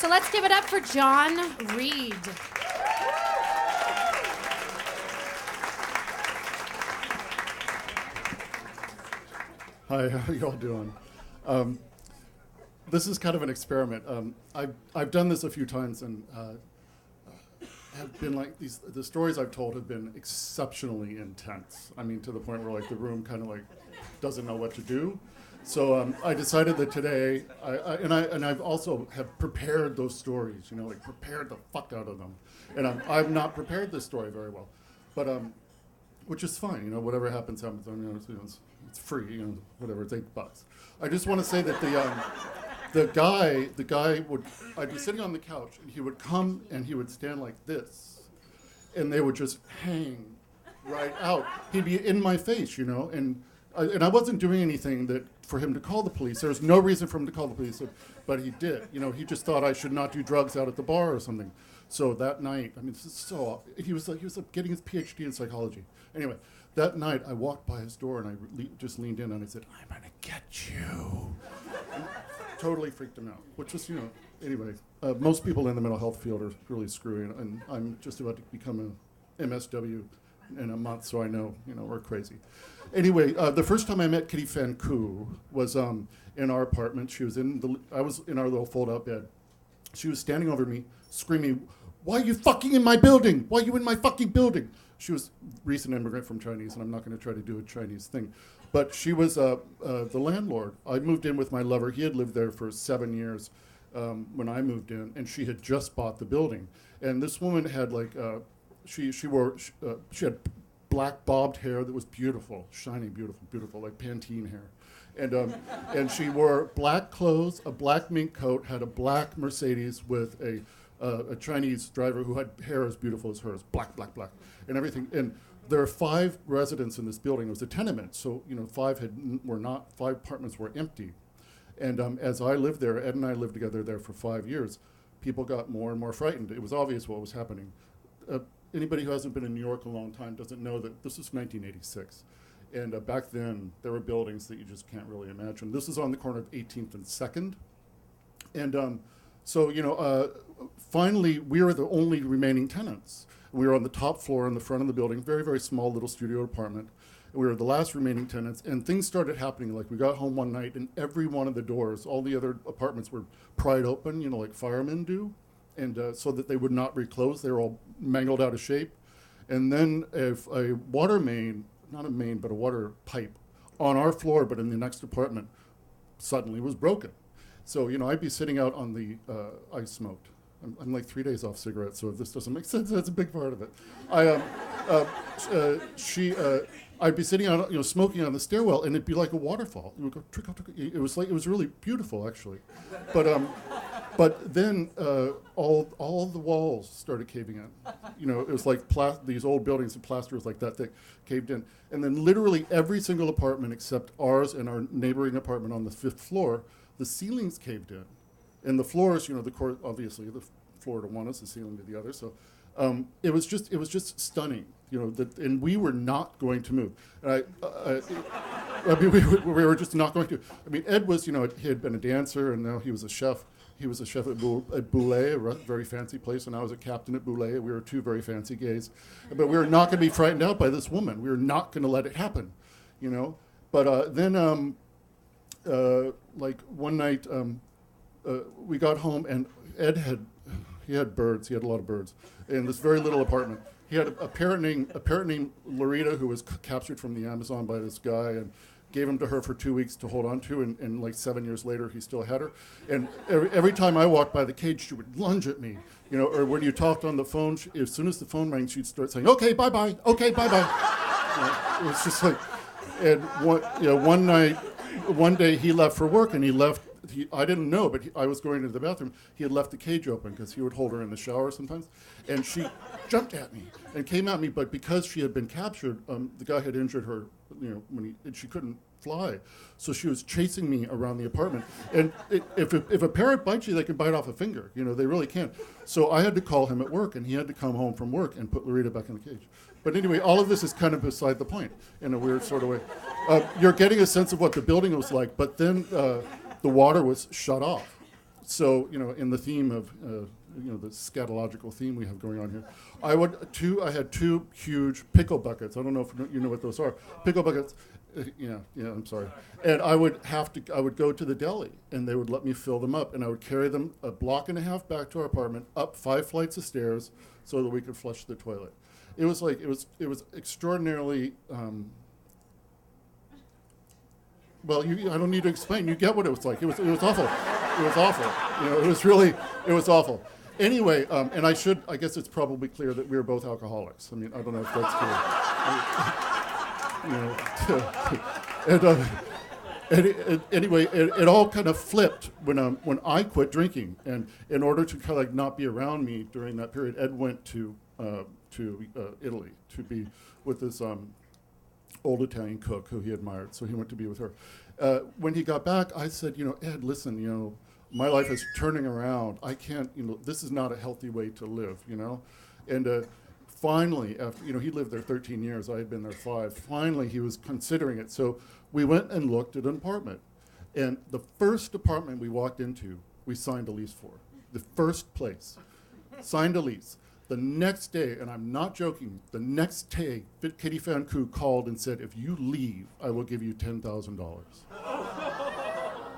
So let's give it up for Jon Read. Hi, how are you all doing? This is kind of an experiment. I've done this a few times and have been like the stories I've told have been exceptionally intense. I mean, to the point where like the room kind of like doesn't know what to do. So I decided that today, I've also have prepared those stories, like prepared the fuck out of them. And I've not prepared this story very well, but which is fine, whatever happens, happens. I mean, it's free, whatever, it's $8. I just want to say that the guy I'd be sitting on the couch and he would come and he would stand like this and they would just hang right out. He'd be in my face, and I wasn't doing anything for him to call the police. There was no reason for him to call the police, but he did. He just thought I should not do drugs out at the bar or something. So that night, I mean, this is so, he was getting his PhD in psychology. Anyway, that night I walked by his door and I just leaned in and I said, "I'm gonna get you." And totally freaked him out, which was, anyway, most people in the mental health field are really screwy, and I'm just about to become a MSW in a month, so I know, we're crazy. Anyway, the first time I met Kitty Fan Koo was in our apartment. I was in our little fold-out bed. She was standing over me, screaming, "Why are you fucking in my building? Why are you in my fucking building?" She was a recent immigrant from Chinese, and I'm not going to try to do a Chinese thing. But she was the landlord. I moved in with my lover. He had lived there for 7 years when I moved in, and she had just bought the building. And this woman had she had black bobbed hair that was beautiful, shiny, beautiful, like Pantene hair. And she wore black clothes, a black mink coat, had a black Mercedes with a Chinese driver who had hair as beautiful as hers, black, and everything. And there are 5 residents in this building. It was a tenement, so 5 apartments were empty. And as I lived there, Ed and I lived together there for 5 years, people got more and more frightened. It was obvious what was happening. Anybody who hasn't been in New York a long time doesn't know that this was 1986. And back then, there were buildings that you just can't really imagine. This is on the corner of 18th and 2nd. And finally, we were the only remaining tenants. We were on the top floor in the front of the building, very, very small little studio apartment. We were the last remaining tenants, and things started happening. Like, we got home one night, and every one of the doors, all the other apartments were pried open, like firemen do, and so that they would not reclose. They were all mangled out of shape. And then if a water main, not a main, but a water pipe on our floor, but in the next apartment, suddenly was broken. So, I'd be sitting out on the, I smoked. I'm like 3 days off cigarettes, so if this doesn't make sense, that's a big part of it. I'd be sitting out, smoking on the stairwell, and it'd be like a waterfall. It would go trickle, trickle. It was really beautiful, actually. But then all the walls started caving in. It was like these old buildings and plaster was like that thick, caved in. And then literally every single apartment except ours and our neighboring apartment on the 5th floor, the ceilings caved in. And the floors, obviously the floor to one is the ceiling to the other. So it was just stunning, and we were not going to move. And we were just not going to. I mean, Ed was, he had been a dancer, and now he was a chef. He was a chef at Boulet, a very fancy place, and I was a captain at Boulet. We were 2 very fancy gays. But we were not going to be frightened out by this woman. We were not going to let it happen, But then, like one night, we got home, and Ed had birds. He had a lot of birds in this very little apartment. He had a parrot named Loretta, who was captured from the Amazon by this guy, and gave him to her for 2 weeks to hold on to, and like 7 years later, he still had her. And every time I walked by the cage, she would lunge at me, or when you talked on the phone, as soon as the phone rang, she'd start saying, "Okay, bye-bye, okay, bye-bye." It was just like, and one day he left for work, and he left. I didn't know, but I was going to the bathroom. He had left the cage open because he would hold her in the shower sometimes. And she jumped at me and came at me, but because she had been captured, the guy had injured her, and she couldn't fly. So she was chasing me around the apartment. And if a parrot bites you, they can bite off a finger. They really can. So I had to call him at work, and he had to come home from work and put Loretta back in the cage. But anyway, all of this is kind of beside the point in a weird sort of way. You're getting a sense of what the building was like, but then the water was shut off. So, in the theme of, the scatological theme we have going on here, I had two huge pickle buckets. I don't know if you know what those are. Pickle buckets, yeah, I'm sorry. And I would go to the deli, and they would let me fill them up, and I would carry them a block and a half back to our apartment, up 5 flights of stairs, so that we could flush the toilet. It was extraordinarily. Well, I don't need to explain. You get what it was like. It was awful. It was awful. It was awful. Anyway, and I guess it's probably clear that we were both alcoholics. I mean, I don't know if that's clear. Anyway, it all kind of flipped when I quit drinking, and in order to kind of like not be around me during that period, Ed went to Italy to be with this old Italian cook who he admired, so he went to be with her. When he got back, I said, Ed, listen, my life is turning around. I can't, this is not a healthy way to live, And finally, after, he lived there 13 years, I had been there 5. Finally, he was considering it. So we went and looked at an apartment. And the first apartment we walked into, we signed a lease for. The first place. Signed a lease. The next day, and I'm not joking, the next day, Kitty Fan Koo called and said, if you leave, I will give you $10,000.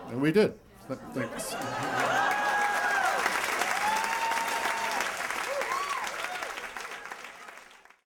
And we did. Thanks.